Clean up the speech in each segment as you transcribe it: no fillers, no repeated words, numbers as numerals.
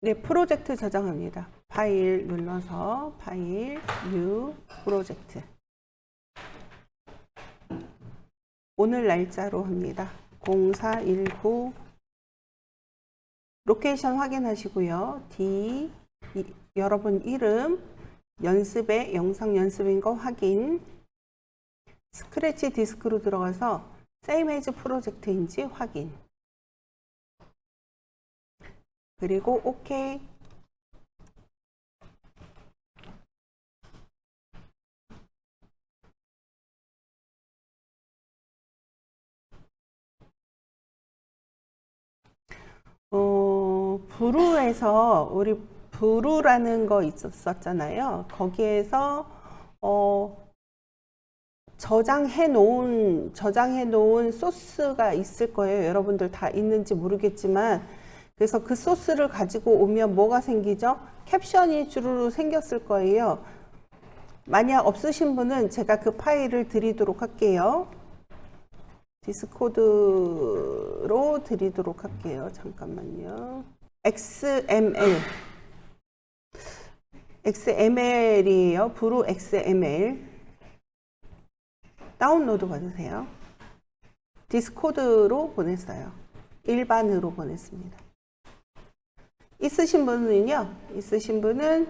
네, 프로젝트 저장합니다. 파일 눌러서 파일, 뉴, 프로젝트. 오늘 날짜로 합니다. 0419 로케이션 확인하시고요. 여러분 이름, 연습의 영상 연습인 거 확인. 스크래치 디스크로 들어가서 same as 프로젝트인지 확인. 그리고 OK. 브루에서 우리 브루라는 거 있었잖아요. 거기에서 저장해 놓은 소스가 있을 거예요. 여러분들 다 있는지 모르겠지만, 그래서 그 소스를 가지고 오면 뭐가 생기죠? 캡션이 주르르 생겼을 거예요. 만약 없으신 분은 제가 그 파일을 드리도록 할게요. 디스코드로 드리도록 할게요. 잠깐만요. XML이에요. 브루 XML. 다운로드 받으세요. 디스코드로 보냈어요. 일반으로 보냈습니다. 있으신 분은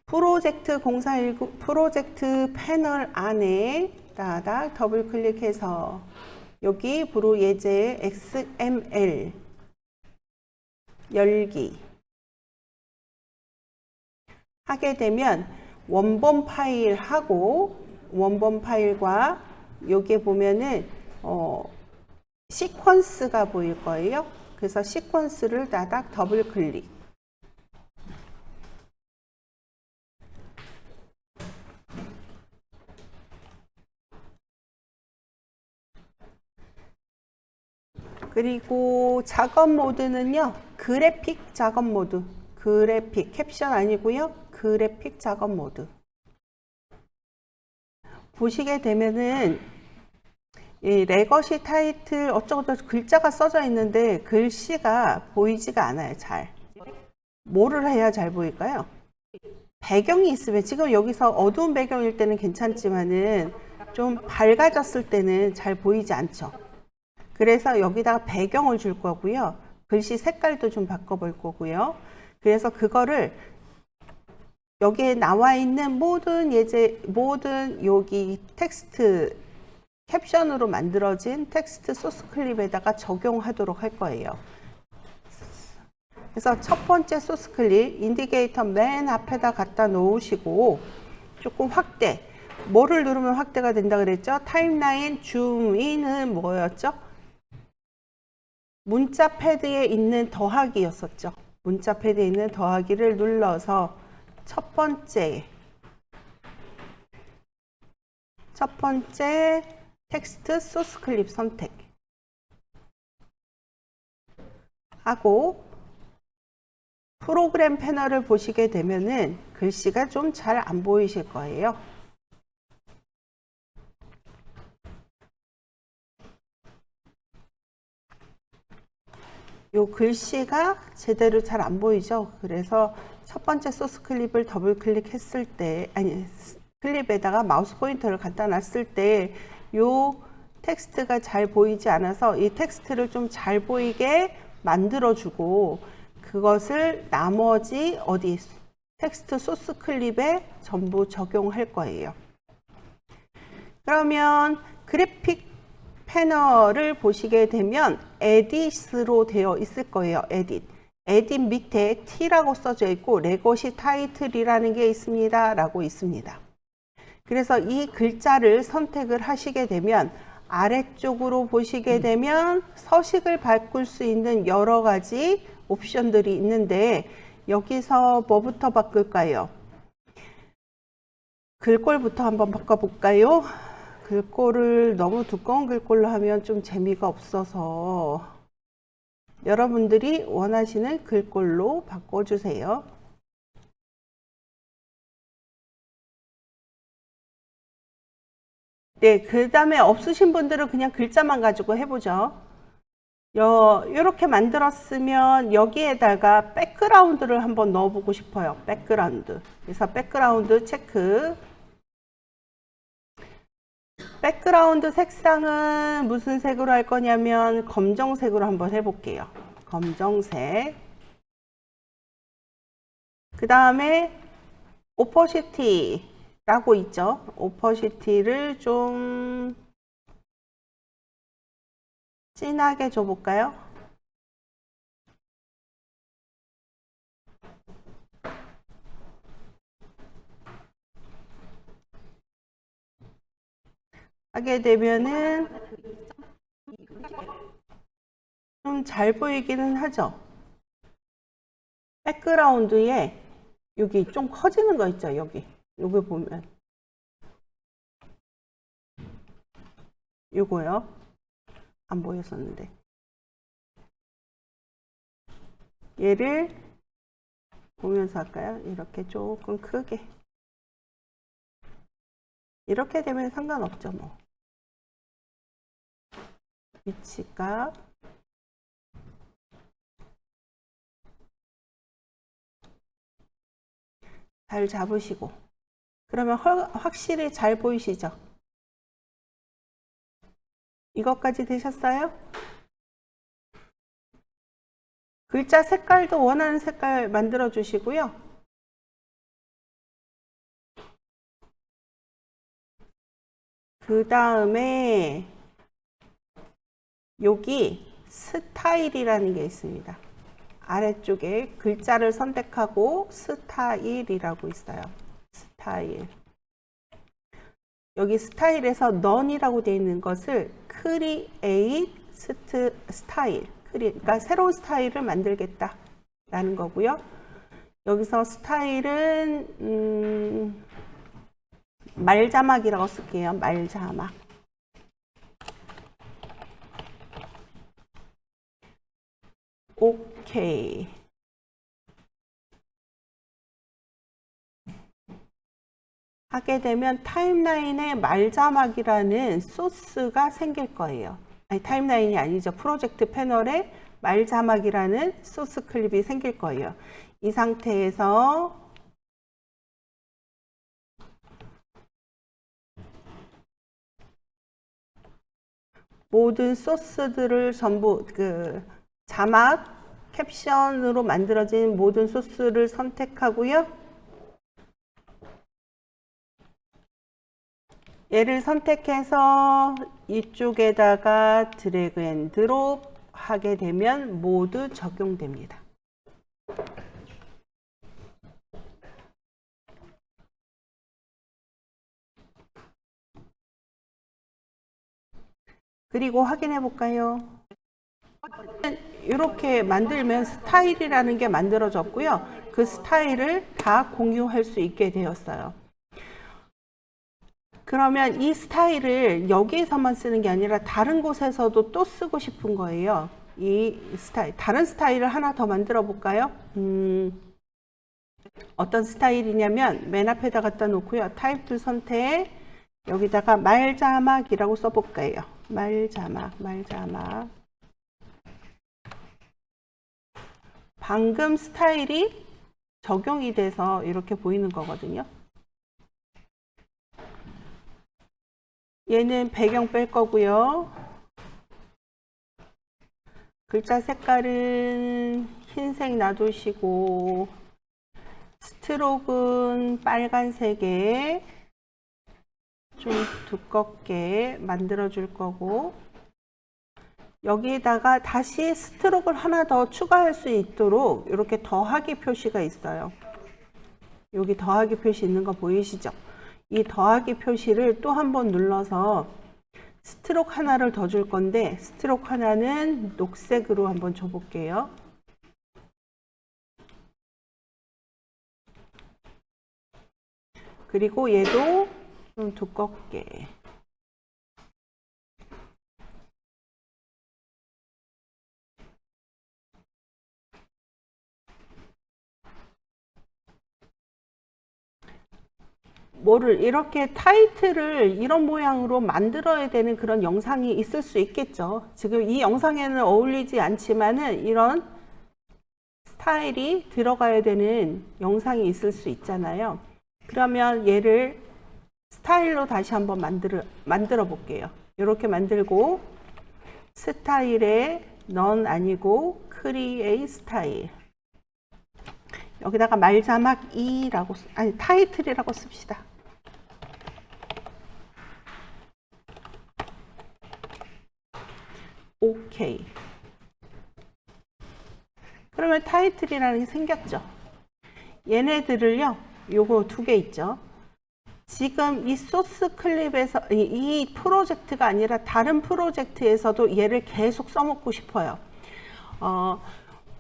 프로젝트 0419 프로젝트 패널 안에 따닥 더블 클릭해서 여기 브루 예제 XML 열기 하게 되면 원본 파일과 여기에 보면은 시퀀스가 보일 거예요. 그래서 시퀀스를 따닥 더블 클릭. 그리고 작업 모드는요, 그래픽 작업 모드. 그래픽, 캡션 아니고요, 그래픽 작업 모드. 보시게 되면은 이 레거시 타이틀 어쩌고저쩌고 글자가 써져 있는데 글씨가 보이지가 않아요. 잘. 뭐를 해야 잘 보일까요? 배경이 있으면, 지금 여기서 어두운 배경일 때는 괜찮지만은 좀 밝아졌을 때는 잘 보이지 않죠. 그래서 여기다가 배경을 줄 거고요. 글씨 색깔도 좀 바꿔볼 거고요. 그래서 그거를 여기에 나와 있는 모든 여기 텍스트 캡션으로 만들어진 텍스트 소스 클립에다가 적용하도록 할 거예요. 그래서 첫 번째 소스 클립 인디케이터 맨 앞에다 갖다 놓으시고 조금 확대. 뭐를 누르면 확대가 된다 그랬죠? 타임라인 줌인은 뭐였죠? 문자 패드에 있는 더하기였었죠. 문자 패드에 있는 더하기를 눌러서 첫 번째 텍스트 소스 클립 선택 하고 프로그램 패널을 보시게 되면은 글씨가 좀 잘 안 보이실 거예요. 요 글씨가 제대로 잘 안 보이죠. 그래서 첫 번째 소스 클립을 더블 클릭했을 때, 클립에다가 마우스 포인터를 갖다 놨을 때 요 텍스트가 잘 보이지 않아서 이 텍스트를 좀 잘 보이게 만들어주고, 그것을 나머지 텍스트 소스 클립에 전부 적용할 거예요. 그러면 그래픽 패널을 보시게 되면 에딧으로 되어 있을 거예요. 에딧 밑에 T라고 써져 있고 레거시 타이틀이라는 게 있습니다. 라고 있습니다. 그래서 이 글자를 선택을 하시게 되면 아래쪽으로 보시게 되면 서식을 바꿀 수 있는 여러 가지 옵션들이 있는데, 여기서 뭐부터 바꿀까요? 글꼴부터 한번 바꿔볼까요? 글꼴을 너무 두꺼운 글꼴로 하면 좀 재미가 없어서 여러분들이 원하시는 글꼴로 바꿔주세요. 네, 그 다음에 없으신 분들은 그냥 글자만 가지고 해보죠. 이렇게 만들었으면 여기에다가 백그라운드를 한번 넣어보고 싶어요. 백그라운드. 그래서 백그라운드 체크. 백그라운드 색상은 무슨 색으로 할 거냐면 검정색으로 한번 해볼게요. 검정색. 그 다음에 오퍼시티라고 있죠. 오퍼시티를 좀 진하게 줘볼까요? 하게 되면은 좀 잘 보이기는 하죠. 백그라운드에 여기 좀 커지는 거 있죠. 여기 보면 요거요. 안 보였었는데 얘를 보면서 할까요? 이렇게 조금 크게. 이렇게 되면 상관없죠. 뭐 위치가 잘 잡으시고, 그러면 확실히 잘 보이시죠? 이것까지 되셨어요? 글자 색깔도 원하는 색깔 만들어 주시고요. 그 다음에 여기 스타일이라는 게 있습니다. 아래쪽에 글자를 선택하고 스타일이라고 있어요. 스타일. 여기 스타일에서 none이라고 되어 있는 것을 create 스타일. 그러니까 새로운 스타일을 만들겠다 라는 거고요. 여기서 스타일은 말자막이라고 쓸게요. 말자막. 오케이. 하게 되면 타임라인에 말자막이라는 소스가 생길 거예요. 아니, 타임라인이 아니죠. 프로젝트 패널에 말자막이라는 소스 클립이 생길 거예요. 이 상태에서 모든 소스들을 전부 자막, 캡션으로 만들어진 모든 소스를 선택하고요. 얘를 선택해서 이쪽에다가 드래그 앤 드롭 하게 되면 모두 적용됩니다. 그리고 확인해 볼까요? 이렇게 만들면 스타일이라는 게 만들어졌고요. 그 스타일을 다 공유할 수 있게 되었어요. 그러면 이 스타일을 여기에서만 쓰는 게 아니라 다른 곳에서도 또 쓰고 싶은 거예요. 이 스타일, 다른 스타일을 하나 더 만들어 볼까요? 어떤 스타일이냐면 맨 앞에다 갖다 놓고요. 타입 툴 선택, 여기다가 말자막이라고 써볼까요? 말자막. 방금 스타일이 적용이 돼서 이렇게 보이는 거거든요. 얘는 배경 뺄 거고요. 글자 색깔은 흰색 놔두시고, 스트로크는 빨간색에 좀 두껍게 만들어 줄 거고, 여기에다가 다시 스트로크를 하나 더 추가할 수 있도록 이렇게 더하기 표시가 있어요. 여기 더하기 표시 있는 거 보이시죠? 이 더하기 표시를 또 한 번 눌러서 스트로크 하나를 더 줄 건데, 스트로크 하나는 녹색으로 한번 줘볼게요. 그리고 얘도 좀 두껍게. 뭐를 이렇게 타이틀을 이런 모양으로 만들어야 되는 그런 영상이 있을 수 있겠죠. 지금 이 영상에는 어울리지 않지만은 이런 스타일이 들어가야 되는 영상이 있을 수 있잖아요. 그러면 얘를 스타일로 다시 한번 만들어 볼게요. 이렇게 만들고 스타일에 넌 아니고 크리에이트 스타일, 여기다가 말자막 2라고 아니 타이틀이라고 씁시다. 오케이. 그러면 타이틀이라는 게 생겼죠. 얘네들을요, 요거 두 개 있죠. 지금 이 소스 클립에서 이 프로젝트가 아니라 다른 프로젝트에서도 얘를 계속 써먹고 싶어요.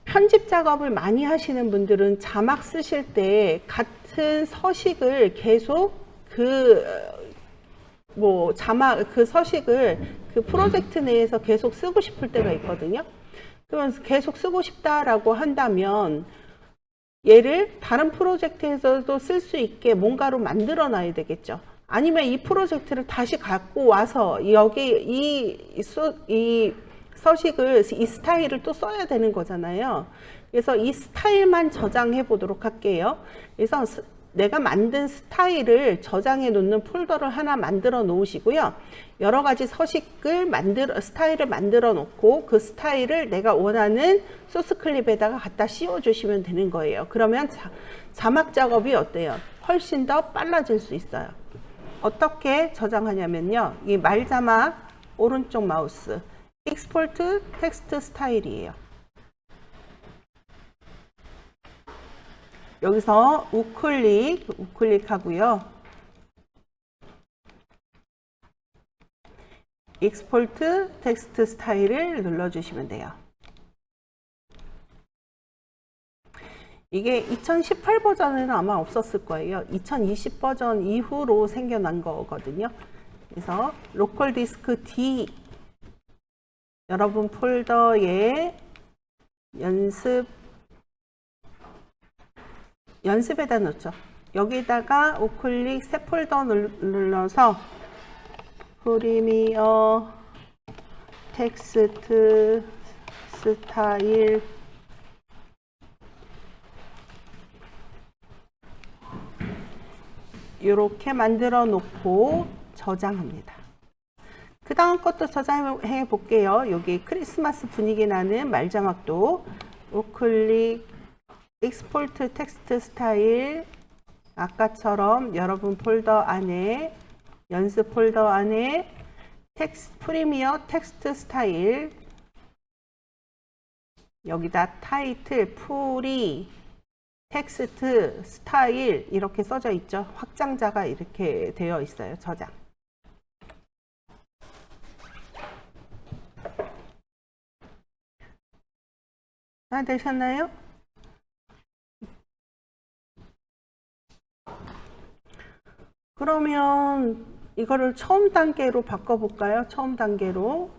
편집 작업을 많이 하시는 분들은 자막 쓰실 때 같은 서식을 계속 그 서식을 그 프로젝트 내에서 계속 쓰고 싶을 때가 있거든요. 그러면 계속 쓰고 싶다라고 한다면 얘를 다른 프로젝트에서도 쓸 수 있게 뭔가로 만들어 놔야 되겠죠. 아니면 이 프로젝트를 다시 갖고 와서 여기 이 서식을, 이 스타일을 또 써야 되는 거잖아요. 그래서 이 스타일만 저장해 보도록 할게요. 그래서 내가 만든 스타일을 저장해 놓는 폴더를 하나 만들어 놓으시고요. 여러 가지 스타일을 만들어 놓고 그 스타일을 내가 원하는 소스 클립에다가 갖다 씌워 주시면 되는 거예요. 그러면 자막 작업이 어때요? 훨씬 더 빨라질 수 있어요. 어떻게 저장하냐면요. 이 말자막 오른쪽 마우스 익스포트 텍스트 스타일이에요. 여기서 우클릭 하고요. 익스포트 텍스트 스타일을 눌러주시면 돼요. 이게 2018 버전에는 아마 없었을 거예요. 2020 버전 이후로 생겨난 거거든요. 그래서 로컬 디스크 D 여러분 폴더에 연습에다 놓죠. 여기다가 우클릭 새 폴더 눌러서 프리미어 텍스트 스타일 이렇게 만들어 놓고 저장합니다. 그 다음 것도 저장해 볼게요. 여기 크리스마스 분위기 나는 말자막도 우클릭 익스포트 텍스트 스타일 아까처럼 여러분 폴더 안에 연습 폴더 안에 프리미어 텍스트 스타일 여기다 타이틀 프리 텍스트 스타일 이렇게 써져 있죠. 확장자가 이렇게 되어 있어요. 저장. 다 되셨나요? 그러면 이거를 처음 단계로 바꿔볼까요? 처음 단계로.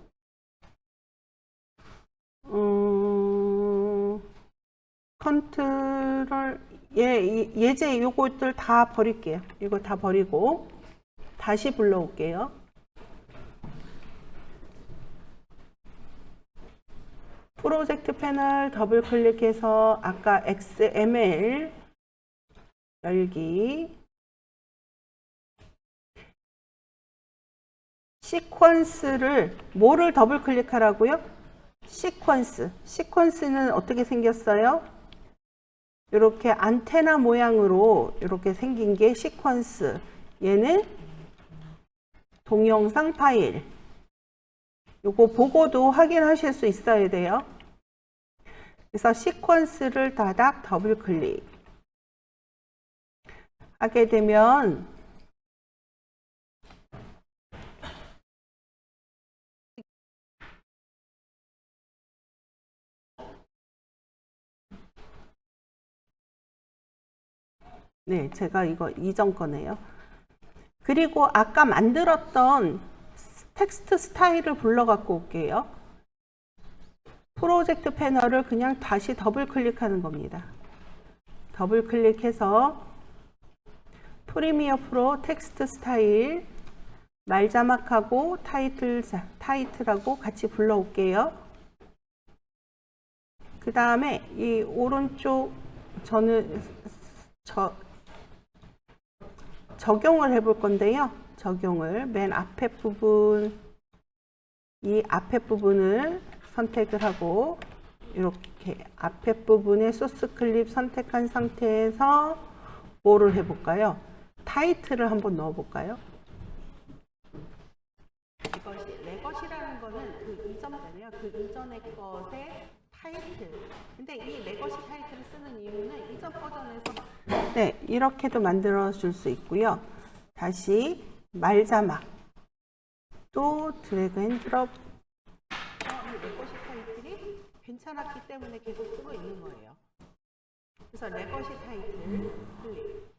컨트롤, 예제 요것들 다 버릴게요. 이거 다 버리고 다시 불러올게요. 프로젝트 패널 더블 클릭해서 아까 XML 열기 시퀀스를 뭐를 더블 클릭하라고요? 시퀀스는 어떻게 생겼어요? 이렇게 안테나 모양으로 이렇게 생긴 게 시퀀스. 얘는 동영상 파일. 요거 보고도 확인하실 수 있어야 돼요. 그래서 시퀀스를 다닥 더블 클릭 하게 되면 네, 제가 이거 이전 거네요. 그리고 아까 만들었던 텍스트 스타일을 불러 갖고 올게요. 프로젝트 패널을 그냥 다시 더블 클릭하는 겁니다. 더블 클릭해서 프리미어 프로 텍스트 스타일 말 자막하고 타이틀하고 같이 불러올게요. 그 다음에 이 오른쪽 저는 적용을 해볼 건데요. 적용을 맨 앞에 부분, 이 앞에 부분을 선택을 하고 이렇게 앞에 부분에 소스 클립 선택한 상태에서 뭐를 해볼까요? 타이틀을 한번 넣어볼까요? 이것이 레것이라는 거는 그 이전이잖아요. 그 이전의 것의 타이틀. 근데 이 레거시 타이틀을 쓰는 이유는 이전 버전에서 이렇게도 만들어 줄 수 있고요. 다시 말 자막 또 드래그 앤 드롭. 이 레거시 타이틀이 괜찮았기 때문에 계속 쓰고 있는 거예요. 그래서 레거시 타이틀 클릭.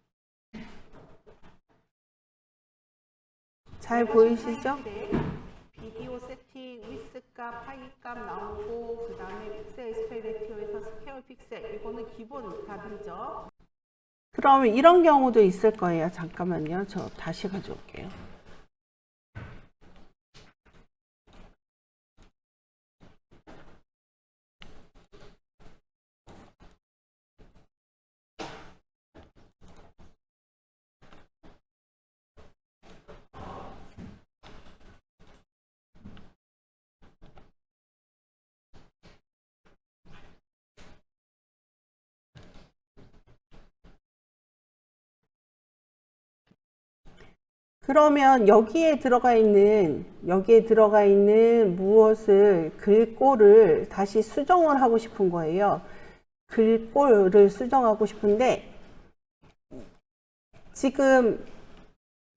잘 보이시죠? 비디오 세팅, 위스 값, 하이 값 나오고, 그 다음에 픽셀 에스페레티오에서 스케일 픽셀, 이거는 기본 값이죠. 그러면 이런 경우도 있을 거예요. 잠깐만요. 저 다시 가져올게요. 그러면 여기에 들어가 있는 무엇을 글꼴을 다시 수정을 하고 싶은 거예요. 글꼴을 수정하고 싶은데 지금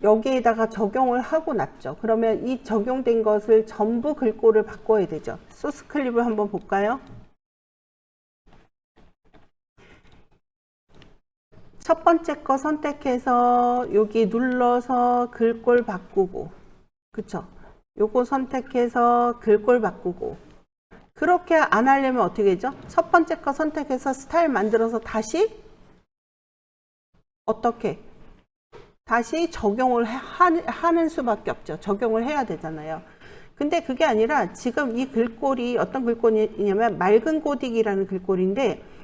여기에다가 적용을 하고 놨죠. 그러면 이 적용된 것을 전부 글꼴을 바꿔야 되죠. 소스 클립을 한번 볼까요? 첫 번째 거 선택해서 여기 눌러서 글꼴 바꾸고, 그쵸? 요거 선택해서 글꼴 바꾸고. 그렇게 안 하려면 어떻게 되죠? 첫 번째 거 선택해서 스타일 만들어서 다시 어떻게? 다시 적용을 하는 수밖에 없죠. 적용을 해야 되잖아요. 근데 그게 아니라 지금 이 글꼴이 어떤 글꼴이냐면 맑은 고딕이라는 글꼴인데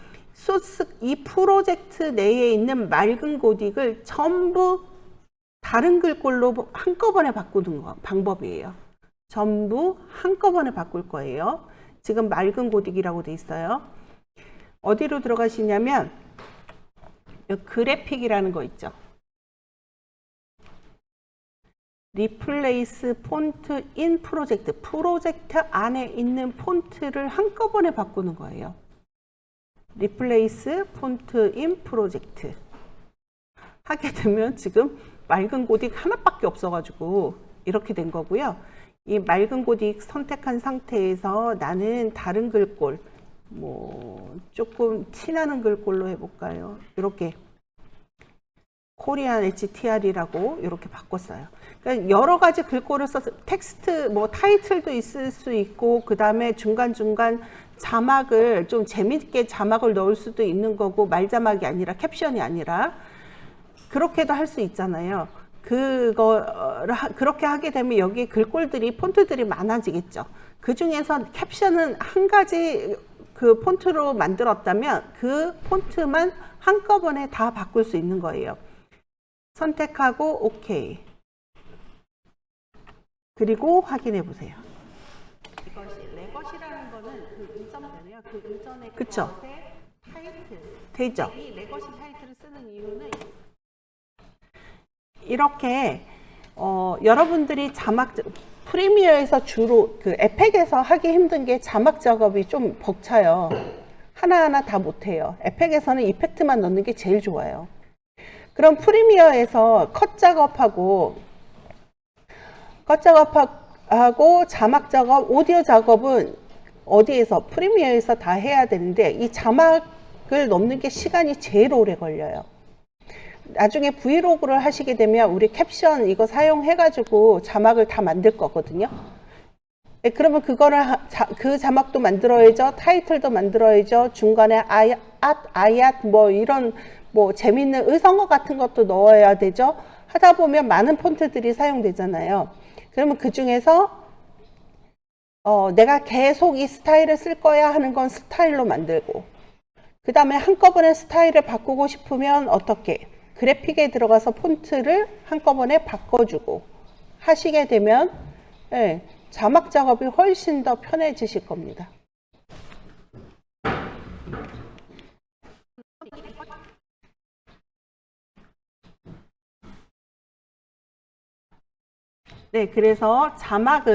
이 프로젝트 내에 있는 맑은 고딕을 전부 다른 글꼴로 한꺼번에 바꾸는 방법이에요. 전부 한꺼번에 바꿀 거예요. 지금 맑은 고딕이라고 돼 있어요. 어디로 들어가시냐면 그래픽이라는 거 있죠. 리플레이스 폰트 인 프로젝트 안에 있는 폰트를 한꺼번에 바꾸는 거예요. 리플레이스 폰트 인 프로젝트 하게 되면 지금 맑은 고딕 하나밖에 없어가지고 이렇게 된 거고요. 이 맑은 고딕 선택한 상태에서 나는 다른 글꼴, 조금 티나는 글꼴로 해볼까요? 이렇게 코리안 HTR이라고 이렇게 바꿨어요. 그러니까 여러 가지 글꼴을 써서 텍스트, 타이틀도 있을 수 있고, 그 다음에 중간중간 자막을 좀 재밌게 자막을 넣을 수도 있는 거고, 말 자막이 아니라 캡션이 아니라 그렇게도 할 수 있잖아요. 그렇게 하게 되면 여기 글꼴들이 폰트들이 많아지겠죠. 그 중에서 캡션은 한 가지 그 폰트로 만들었다면 그 폰트만 한꺼번에 다 바꿀 수 있는 거예요. 선택하고 OK. 그리고 확인해 보세요. 이것이 레거시라는 거는 그 이전이잖아요. 그 이전의 그쵸? 타이틀 되죠? 이 레거시 타이틀을 쓰는 이유는 이렇게 여러분들이 프리미어에서 주로 그 에펙에서 하기 힘든 게 자막 작업이 좀 벅차요. 하나하나 다 못해요. 에펙에서는 이펙트만 넣는 게 제일 좋아요. 그럼 프리미어에서 컷 작업하고 자막 작업, 오디오 작업은 어디에서? 프리미어에서 다 해야 되는데 이 자막을 넣는 게 시간이 제일 오래 걸려요. 나중에 브이로그를 하시게 되면 우리 캡션 이거 사용해가지고 자막을 다 만들 거거든요. 그러면 그 자막도 만들어야죠. 타이틀도 만들어야죠. 중간에 아얏 이런 뭐 재밌는 의성어 같은 것도 넣어야 되죠. 하다 보면 많은 폰트들이 사용되잖아요. 그러면 그 중에서 내가 계속 이 스타일을 쓸 거야 하는 건 스타일로 만들고, 그 다음에 한꺼번에 스타일을 바꾸고 싶으면 어떻게? 그래픽에 들어가서 폰트를 한꺼번에 바꿔주고 하시게 되면 자막 작업이 훨씬 더 편해지실 겁니다. 네, 그래서 자막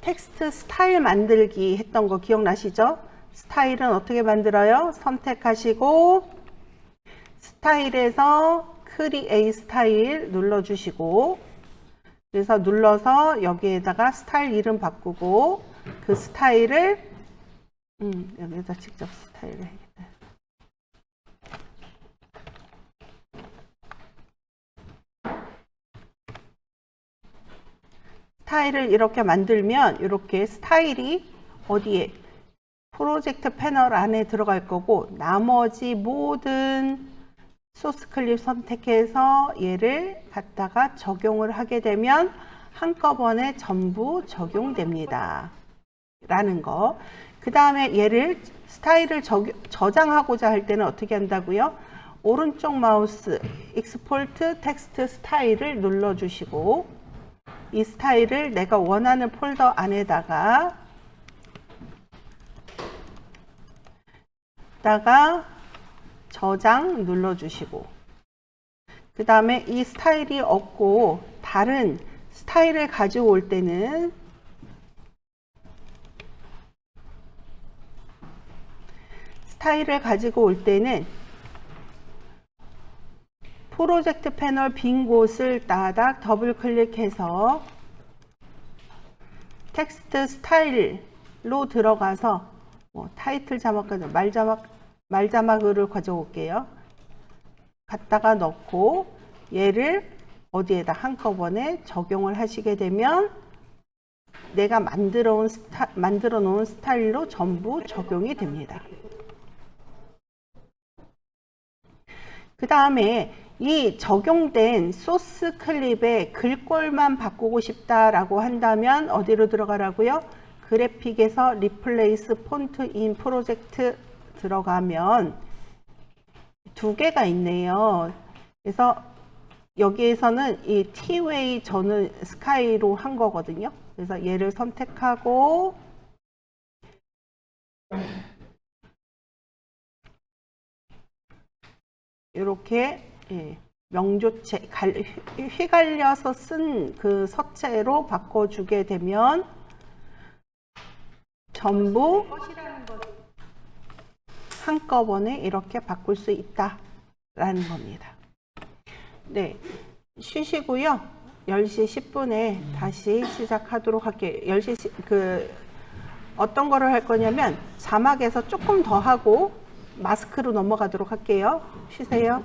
텍스트 스타일 만들기 했던 거 기억나시죠? 스타일은 어떻게 만들어요? 선택하시고 스타일에서 크리에이트 스타일 눌러주시고, 그래서 눌러서 여기에다가 스타일 이름 바꾸고 그 스타일을 여기에다 직접 스타일을 해야겠다. 스타일을 이렇게 만들면 이렇게 스타일이 어디에? 프로젝트 패널 안에 들어갈 거고, 나머지 모든 소스 클립 선택해서 얘를 갖다가 적용을 하게 되면 한꺼번에 전부 적용됩니다 라는 거. 그 다음에 얘를 스타일을 저장하고자 할 때는 어떻게 한다고요? 오른쪽 마우스 익스포트 텍스트 스타일을 눌러 주시고 이 스타일을 내가 원하는 폴더 안에다가 저장 눌러주시고, 그 다음에 이 스타일이 없고 다른 스타일을 가지고 올 때는 프로젝트 패널 빈 곳을 따닥 더블 클릭해서 텍스트 스타일로 들어가서 타이틀 자막까지 말자막을 가져올게요. 갖다가 넣고 얘를 어디에다 한꺼번에 적용을 하시게 되면 내가 만들어 놓은 스타일로 전부 적용이 됩니다. 그 다음에 이 적용된 소스 클립의 글꼴만 바꾸고 싶다라고 한다면 어디로 들어가라고요? 그래픽에서 리플레이스 폰트 인 프로젝트 들어가면 두 개가 있네요. 그래서 여기에서는 이 T-Way 저는 스카이로 한 거거든요. 그래서 얘를 선택하고 이렇게 명조체 휘갈려서 쓴 그 서체로 바꿔주게 되면 전부 한꺼번에 이렇게 바꿀 수 있다라는 겁니다. 네, 쉬시고요. 10시 10분에 다시 시작하도록 할게요. 10시 어떤 거를 할 거냐면 자막에서 조금 더 하고 마스크로 넘어가도록 할게요. 쉬세요.